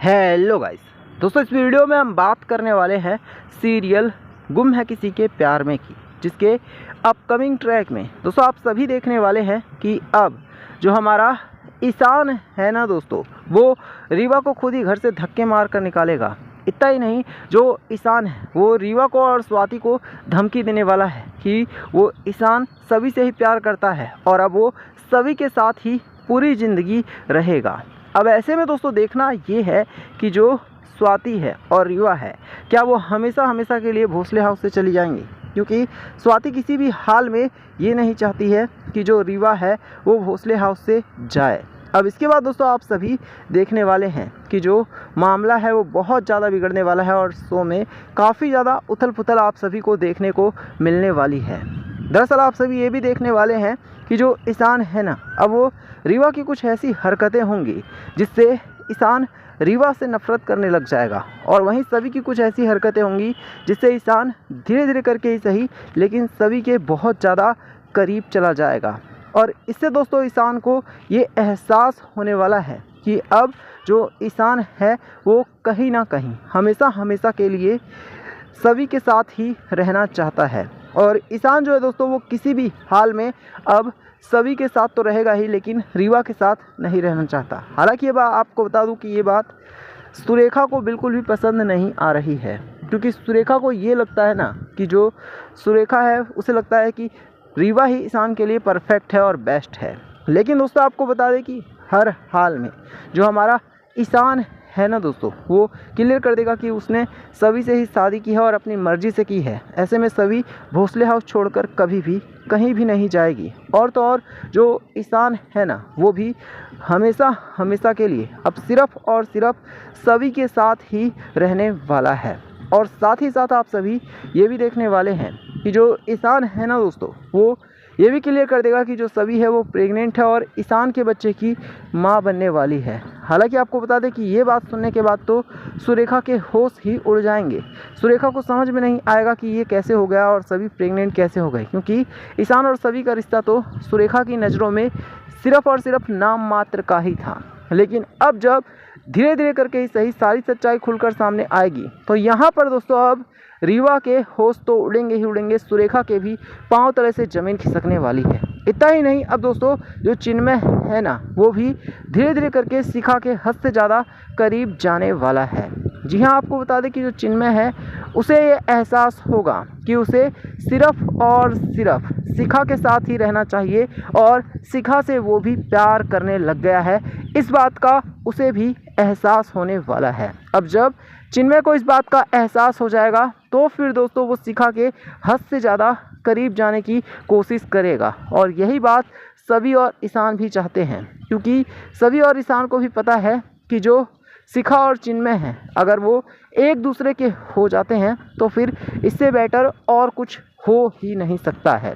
Hello guys, दोस्तों इस video में हम बात करने वाले हैं सीरियल गुम है किसी के प्यार में की, जिसके अपकमिंग ट्रैक में दोस्तों आप सभी देखने वाले हैं कि अब जो हमारा ईशान है ना दोस्तों, वो रीवा को खुद ही घर से धक्के मार कर निकालेगा। इतना ही नहीं, जो ईशान है वो रीवा को और स्वाति को धमकी देने वाला है कि वो ईशान सभी से ही प्यार करता है और अब वो सभी के साथ ही पूरी ज़िंदगी रहेगा। अब ऐसे में दोस्तों देखना ये है कि जो स्वाति है और रीवा है, क्या वो हमेशा हमेशा के लिए भोसले हाउस से चली जाएंगी, क्योंकि स्वाति किसी भी हाल में ये नहीं चाहती है कि जो रीवा है वो भोसले हाउस से जाए। अब इसके बाद दोस्तों आप सभी देखने वाले हैं कि जो मामला है वो बहुत ज़्यादा बिगड़ने वाला है और शो में काफ़ी ज़्यादा उथल पुथल आप सभी को देखने को मिलने वाली है। दरअसल आप सभी ये भी देखने वाले हैं कि जो ईशान है ना, अब वो रीवा की कुछ ऐसी हरकतें होंगी जिससे ईशान रीवा से नफरत करने लग जाएगा, और वहीं सभी की कुछ ऐसी हरकतें होंगी जिससे ईशान धीरे धीरे करके ही सही लेकिन सभी के बहुत ज़्यादा करीब चला जाएगा। और इससे दोस्तों ईशान को ये एहसास होने वाला है कि अब जो ईशान है वो कहीं ना कहीं हमेशा हमेशा के लिए सभी के साथ ही रहना चाहता है। और ईशान जो है दोस्तों वो किसी भी हाल में अब सभी के साथ तो रहेगा ही, लेकिन रीवा के साथ नहीं रहना चाहता। हालांकि ये बात आपको बता दूं कि ये बात सुरेखा को बिल्कुल भी पसंद नहीं आ रही है, क्योंकि सुरेखा को ये लगता है ना कि जो सुरेखा है उसे लगता है कि रीवा ही ईशान के लिए परफेक्ट है और बेस्ट है। लेकिन दोस्तों आपको बता दें कि हर हाल में जो हमारा ईशान है ना दोस्तों, वो क्लियर कर देगा कि उसने सभी से ही शादी की है और अपनी मर्ज़ी से की है। ऐसे में सभी भोसले हाउस छोड़कर कभी भी कहीं भी नहीं जाएगी। और तो और जो ईशान है ना, वो भी हमेशा हमेशा के लिए अब सिर्फ़ और सिर्फ सभी के साथ ही रहने वाला है। और साथ ही साथ आप सभी ये भी देखने वाले हैं कि जो ईशान है ना दोस्तों, वो ये भी क्लियर कर देगा कि जो सभी है वो प्रेग्नेंट है और ईशान के बच्चे की मां बनने वाली है। हालांकि आपको बता दें कि ये बात सुनने के बाद तो सुरेखा के होश ही उड़ जाएंगे। सुरेखा को समझ में नहीं आएगा कि ये कैसे हो गया और सभी प्रेग्नेंट कैसे हो गए, क्योंकि ईशान और सभी का रिश्ता तो सुरेखा की नज़रों में सिर्फ और सिर्फ नाम मात्र का ही था। लेकिन अब जब धीरे धीरे करके ही सही सारी सच्चाई खुलकर सामने आएगी, तो यहाँ पर दोस्तों अब रीवा के होश तो उड़ेंगे ही उड़ेंगे, सुरेखा के भी पांव तले से ज़मीन खिसकने वाली है। इतना ही नहीं, अब दोस्तों जो चिन्मय है ना, वो भी धीरे धीरे करके शिखा के हद से ज़्यादा करीब जाने वाला है। जी हाँ, आपको बता दें कि जो चिन्मय है उसे ये एहसास होगा कि उसे सिर्फ और सिर्फ शिखा के साथ ही रहना चाहिए और शिखा से वो भी प्यार करने लग गया है। इस बात का उसे भी एहसास होने वाला है। अब जब चिन्मय को इस बात का एहसास हो जाएगा तो फिर दोस्तों वो शिखा के हद से ज़्यादा करीब जाने की कोशिश करेगा। और यही बात सभी और ईशान भी चाहते हैं, क्योंकि सभी और ईशान को भी पता है कि जो शिखा और चिन्मय हैं, अगर वो एक दूसरे के हो जाते हैं तो फिर इससे बेटर और कुछ हो ही नहीं सकता है।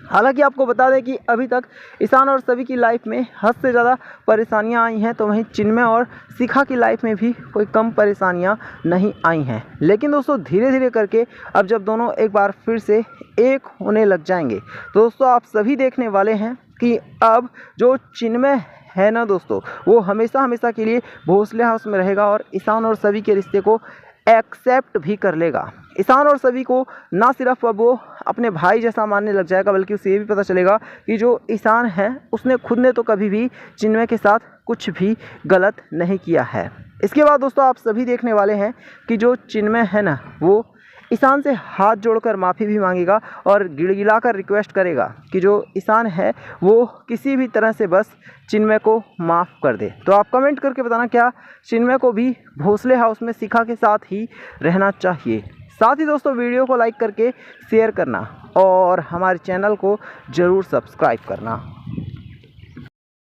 हालांकि आपको बता दें कि अभी तक ईशान और सभी की लाइफ में हद से ज़्यादा परेशानियां आई हैं, तो वहीं चिन्मय और शिखा की लाइफ में भी कोई कम परेशानियां नहीं आई हैं। लेकिन दोस्तों धीरे धीरे करके अब जब दोनों एक बार फिर से एक होने लग जाएंगे, तो दोस्तों आप सभी देखने वाले हैं कि अब जो चिन्मय है ना दोस्तों, वो हमेशा हमेशा के लिए भोसले हाउस में रहेगा और ईशान और सभी के रिश्ते को एक्सेप्ट भी कर लेगा। ईशान और सभी को ना सिर्फ अब वो अपने भाई जैसा मानने लग जाएगा, बल्कि उसे ये भी पता चलेगा कि जो ईशान है उसने खुद ने तो कभी भी चिन्मय के साथ कुछ भी गलत नहीं किया है। इसके बाद दोस्तों आप सभी देखने वाले हैं कि जो चिन्मय है ना, वो ईशान से हाथ जोड़कर माफ़ी भी मांगेगा और गिड़गिड़ाकर रिक्वेस्ट करेगा कि जो ईशान है वो किसी भी तरह से बस चिन्मय को माफ़ कर दे। तो आप कमेंट करके बताना, क्या चिन्मय को भी भोसले हाउस में शिखा के साथ ही रहना चाहिए। साथ ही दोस्तों वीडियो को लाइक करके शेयर करना और हमारे चैनल को ज़रूर सब्सक्राइब करना।